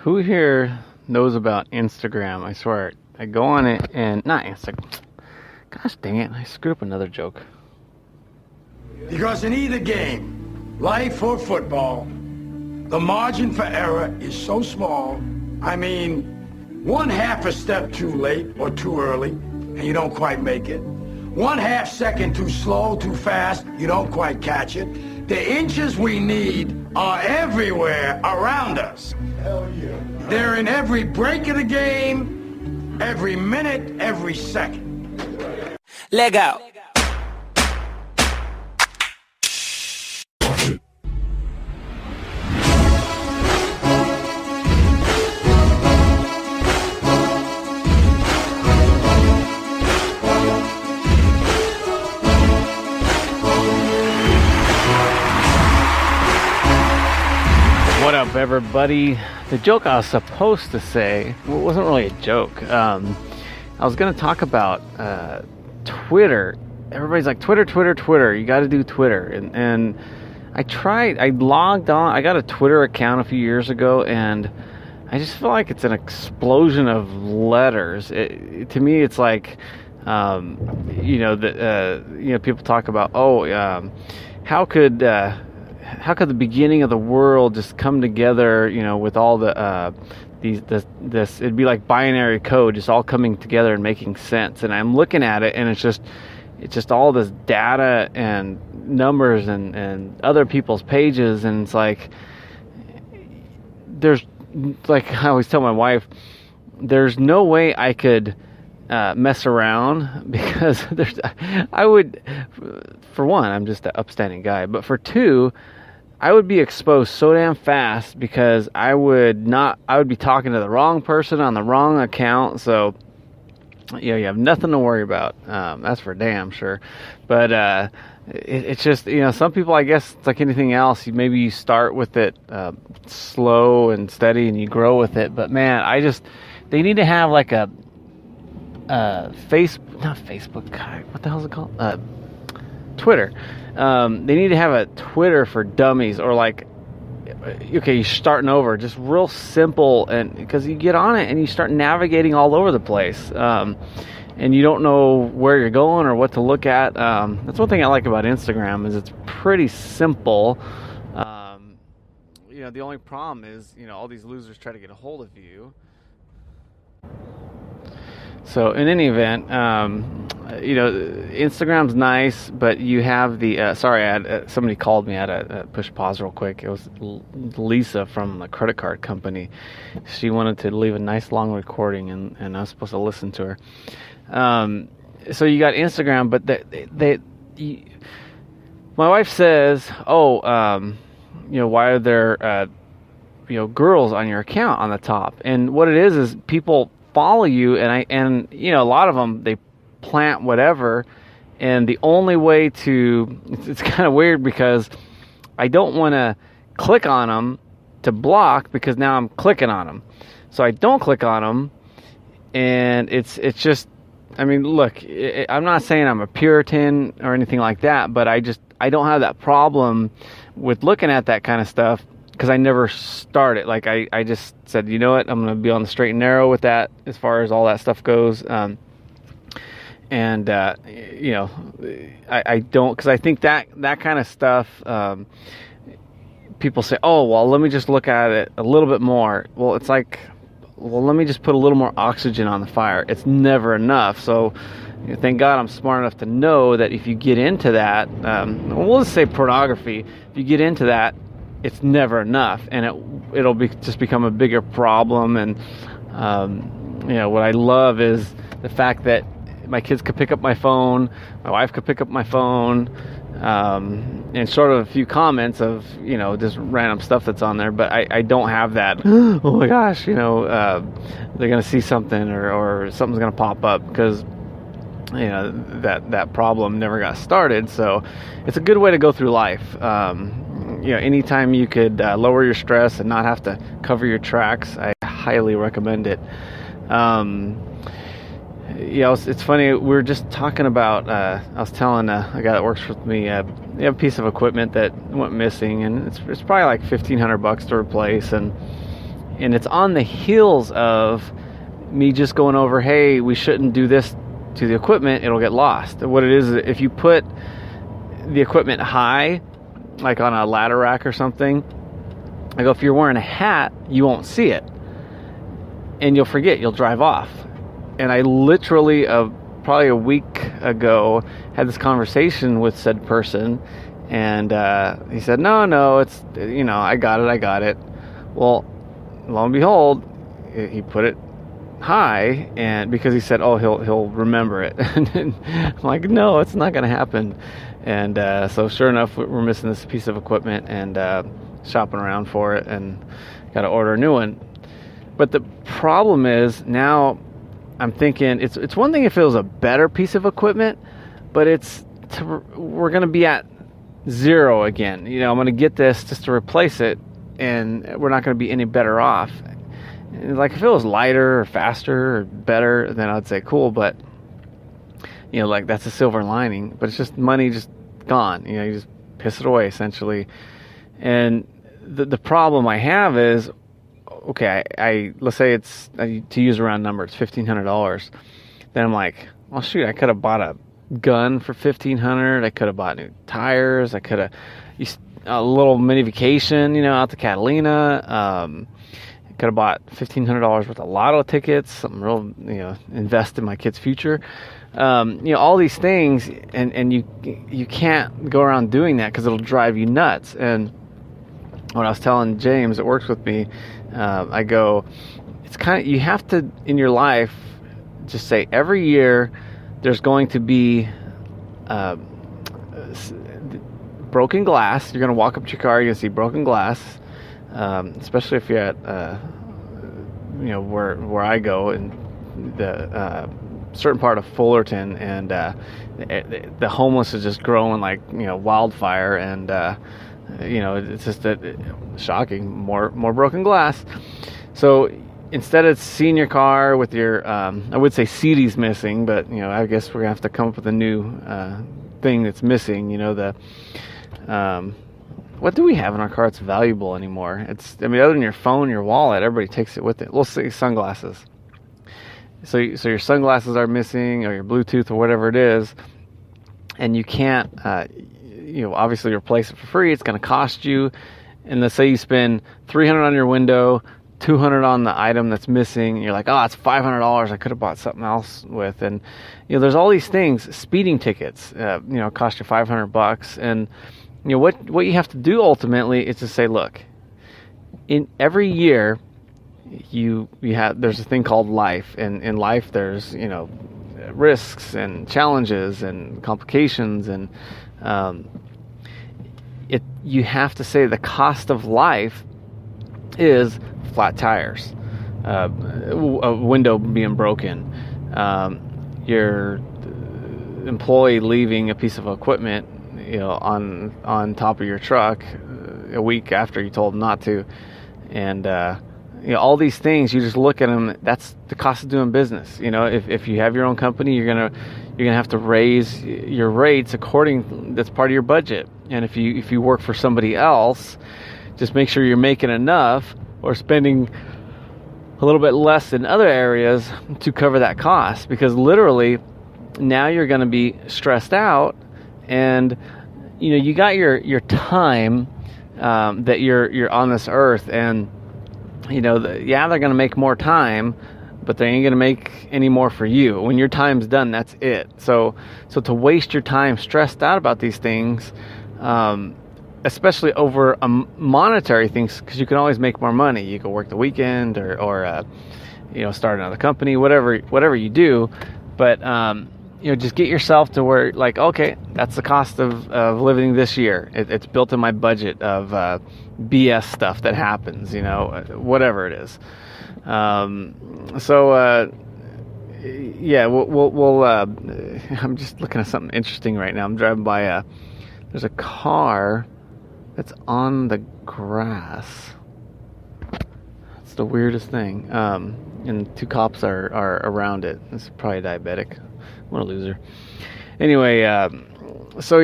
Who here knows about Instagram? I swear. I go on it and... Not Instagram. Gosh dang it. I screwed up another joke. Because in either game, life or football, the margin for error is so small. I mean, one half a step too late or too early, and you don't quite make it. One half second too slow, too fast, you don't quite catch it. The inches we need are everywhere around us. Hell yeah. They're in every break of the game, every minute, every second. Leg out. What up, everybody? The joke I was supposed to say wasn't really a joke. I was going to talk about Twitter. Everybody's like, Twitter. You got to do Twitter. And I tried. I logged on. I got a Twitter account a few years ago, and I just feel like it's an explosion of letters. To me, it's like, people talk about, how could the beginning of the world just come together, with all the this it'd be like binary code just all coming together and making sense. And I'm looking at it, and it's just all this data and numbers and other people's pages, and it's like there's, like I always tell my wife, there's no way I could mess around, because I would, for one, I'm just an upstanding guy, but for two, I would be exposed so damn fast, because I would be talking to the wrong person on the wrong account. So you have nothing to worry about. That's for damn sure. But it's just, some people, I guess it's like anything else. Maybe you start with it slow and steady, and you grow with it. But man, they need to have like a not Facebook. God, what the hell is it called? Twitter. They need to have a Twitter for dummies, or like, okay, you're starting over, just real simple, and because you get on it and you start navigating all over the place, and you don't know where you're going or what to look at. That's one thing I like about Instagram, is it's pretty simple. The only problem is, all these losers try to get a hold of you. So in any event, Instagram's nice, but you have the, somebody called me. I had to push pause real quick. It was Lisa from the credit card company. She wanted to leave a nice long recording, and I was supposed to listen to her. So you got Instagram, but my wife says, why are there, girls on your account on the top? And what it is people follow you, and a lot of them, they plant whatever, and the only way to, it's kind of weird, because I don't want to click on them to block, because now I'm clicking on them, so I don't click on them. And it's just, look, I'm not saying I'm a Puritan or anything like that, but I don't have that problem with looking at that kind of stuff, because I never started. Like, I just said, you know what, I'm going to be on the straight and narrow with that as far as all that stuff goes. I don't, because I think that kind of stuff, people say, oh, well, let me just look at it a little bit more. Well, it's like, well, let me just put a little more oxygen on the fire. It's never enough. So thank God I'm smart enough to know that if you get into that, we'll just say pornography, if you get into that, it's never enough, and it'll just become a bigger problem. And what I love is the fact that my kids could pick up my phone, my wife could pick up my phone, and sort of a few comments of just random stuff that's on there. But I don't have that. Oh my gosh, they're gonna see something, or something's gonna pop up, because that problem never got started. So it's a good way to go through life. Anytime you could lower your stress and not have to cover your tracks, I highly recommend it. It's funny, we were just talking about, I was telling a guy that works with me, they have a piece of equipment that went missing, and it's probably like $1,500 to replace. And And it's on the heels of me just going over, hey, we shouldn't do this to the equipment, it'll get lost. What it is, if you put the equipment high, like on a ladder rack or something, I go, if you're wearing a hat, you won't see it. And you'll forget, you'll drive off. And I literally, probably a week ago, had this conversation with said person, and he said, no, it's, I got it. Well, lo and behold, he put it high, and because he said, oh, he'll remember it. And I'm like, no, it's not going to happen. And so sure enough, we're missing this piece of equipment, and shopping around for it, and got to order a new one. But the problem is, now I'm thinking it's one thing if it was a better piece of equipment, but we're going to be at zero again. I'm going to get this just to replace it, and we're not going to be any better off. Like if it was lighter or faster or better, then I'd say cool, but like that's a silver lining. But it's just money just gone. You just piss it away essentially. And the problem I have is, okay, I let's say it's, to use a round number, it's $1,500. Then I'm like, well, shoot, I could have bought a gun for $1,500. I could have bought new tires. I could have a little mini vacation, out to Catalina. Could have bought $1,500 worth of lotto tickets, something real, invest in my kid's future. All these things, and you can't go around doing that because it'll drive you nuts. And when I was telling James that works with me, I go, it's kind of, you have to, in your life, just say every year there's going to be broken glass. You're going to walk up to your car, you're going to see broken glass. Especially if you're at, where I go in the certain part of Fullerton, and the homeless is just growing like wildfire, and it's just shocking, more broken glass. So instead of seeing your car with your, I would say CD's missing, but I guess we're gonna have to come up with a new thing that's missing. What do we have in our car that's valuable anymore? Other than your phone, your wallet, everybody takes it with it. We'll say sunglasses. So your sunglasses are missing, or your Bluetooth, or whatever it is, and you can't, obviously replace it for free. It's going to cost you. And let's say you spend $300 on your window, $200 on the item that's missing. And you're like, oh, it's $500. I could have bought something else with. And there's all these things. Speeding tickets, cost you $500, and what you have to do ultimately is to say, look, in every year there's a thing called life, and in life there's risks and challenges and complications, and you have to say the cost of life is flat tires, a window being broken, your employee leaving a piece of equipment on top of your truck a week after you told them not to, and all these things, you just look at them. That's the cost of doing business. If you have your own company, you're gonna have to raise your rates according. That's part of your budget. And if you work for somebody else, just make sure you're making enough or spending a little bit less in other areas to cover that cost, because literally now you're going to be stressed out. And you got your time that you're on this earth, and they're going to make more time, but they ain't going to make any more for you. When your time's done, that's it. So to waste your time stressed out about these things, especially over monetary things, because you can always make more money. You can work the weekend or start another company, whatever you do, but just get yourself to where, like, okay, that's the cost of living this year. It's built in my budget of BS stuff that happens, whatever it is. We'll I'm just looking at something interesting right now. I'm driving by there's a car that's on the grass. It's the weirdest thing. And two cops are around it. It's probably diabetic. What a loser. Anyway, so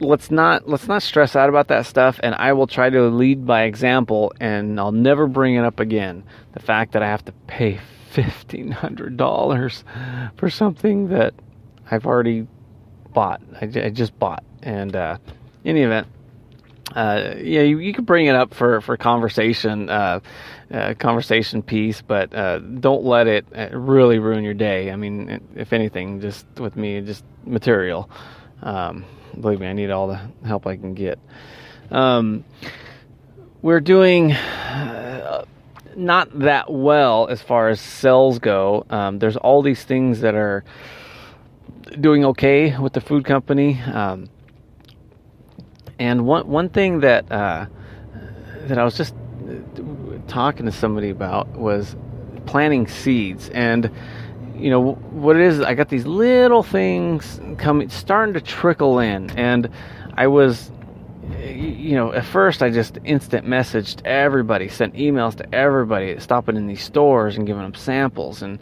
let's not stress out about that stuff, and I will try to lead by example, and I'll never bring it up again. The fact that I have to pay $1,500 for something that I've already bought. I just bought. And in any event, you can bring it up for conversation, conversation piece, but don't let it really ruin your day. I mean, if anything, just with me, just material. Believe me, I need all the help I can get. We're doing not that well as far as sales go. There's all these things that are doing okay with the food company. And one thing that I was just talking to somebody about was planting seeds. And you know what it is, I got these little things starting to trickle in, and I was, at first I just instant messaged everybody, sent emails to everybody, stopping in these stores and giving them samples. And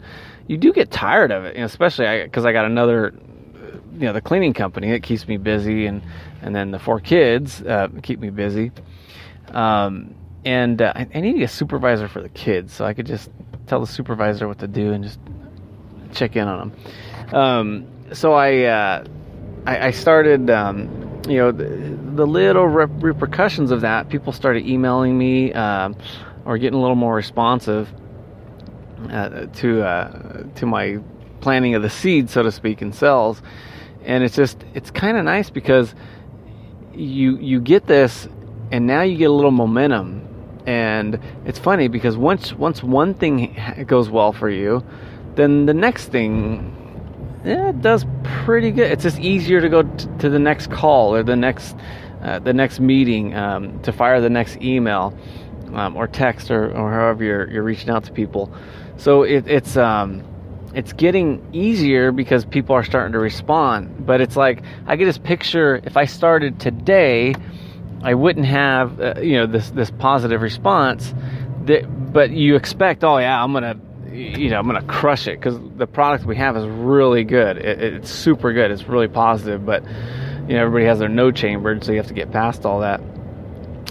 you do get tired of it, especially because I got another, the cleaning company that keeps me busy, and then the 4 kids keep me busy. And I need a supervisor for the kids, so I could just tell the supervisor what to do and just check in on them. So I started, the little repercussions of that. People started emailing me or getting a little more responsive to my planting of the seed, so to speak, in cells. And it's kind of nice because you get this, and now you get a little momentum. And it's funny because once one thing goes well for you, then the next thing, it does pretty good. It's just easier to go to the next call or the next meeting, to fire the next email, or text, or however you're reaching out to people. So it's getting easier because people are starting to respond. But it's like, I could just picture if I started today, I wouldn't have this positive response. But you expect, oh yeah, I'm gonna crush it because the product we have is really good. It's super good. It's really positive. But everybody has their no chambered, so you have to get past all that.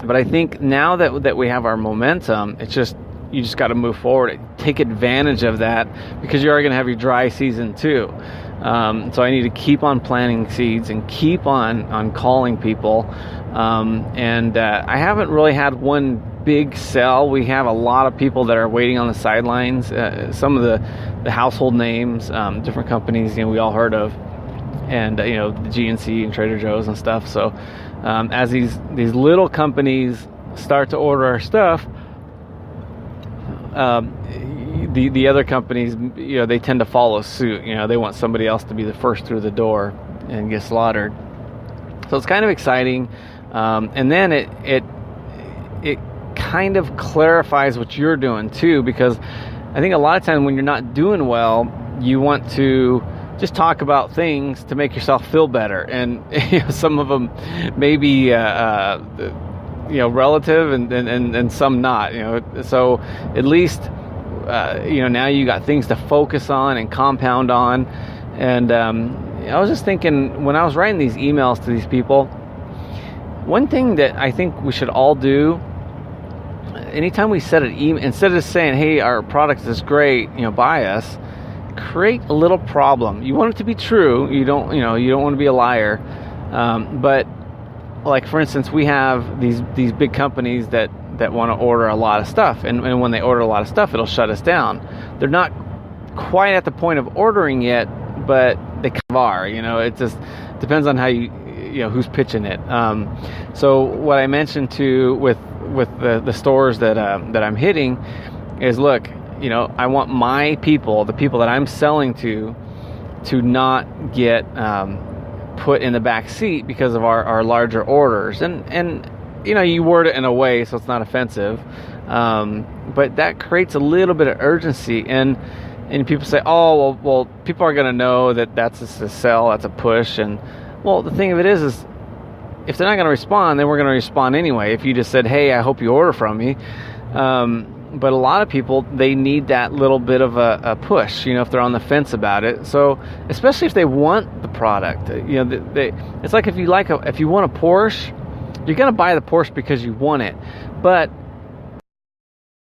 But I think now that we have our momentum, you just got to move forward, take advantage of that, because you are going to have your dry season too. So I need to keep on planting seeds and keep on calling people. And I haven't really had one big sell. We have a lot of people that are waiting on the sidelines. Some of the household names, different companies, we all heard of, and the GNC and Trader Joe's and stuff. So as these little companies start to order our stuff, the other companies, they tend to follow suit. They want somebody else to be the first through the door and get slaughtered. So it's kind of exciting. And then it kind of clarifies what you're doing too, because I think a lot of times when you're not doing well, you want to just talk about things to make yourself feel better. And some of them may be relative and some not, so at least now you got things to focus on and compound on. And I was just thinking, when I was writing these emails to these people, one thing that I think we should all do anytime we send an email, instead of saying, hey, our product is great, buy us, create a little problem. You want it to be true. You don't want to be a liar. But like, for instance, we have these big companies that want to order a lot of stuff, and when they order a lot of stuff, it'll shut us down. They're not quite at the point of ordering yet, but they kind of are. It just depends on how who's pitching it. So what I mentioned with the stores that I'm hitting is, look, I want my people, the people that I'm selling to not get put in the back seat because of our larger orders. And you word it in a way so it's not offensive, but that creates a little bit of urgency. And people say, oh, well, people are going to know that's a sell, that's a push. And well, the thing of it is if they're not going to respond, then we're going to respond anyway. If you just said, hey, I hope you order from me, But a lot of people, they need that little bit of a push, if they're on the fence about it. So especially if they want the product, it's like if you want a Porsche, you're going to buy the Porsche because you want it. But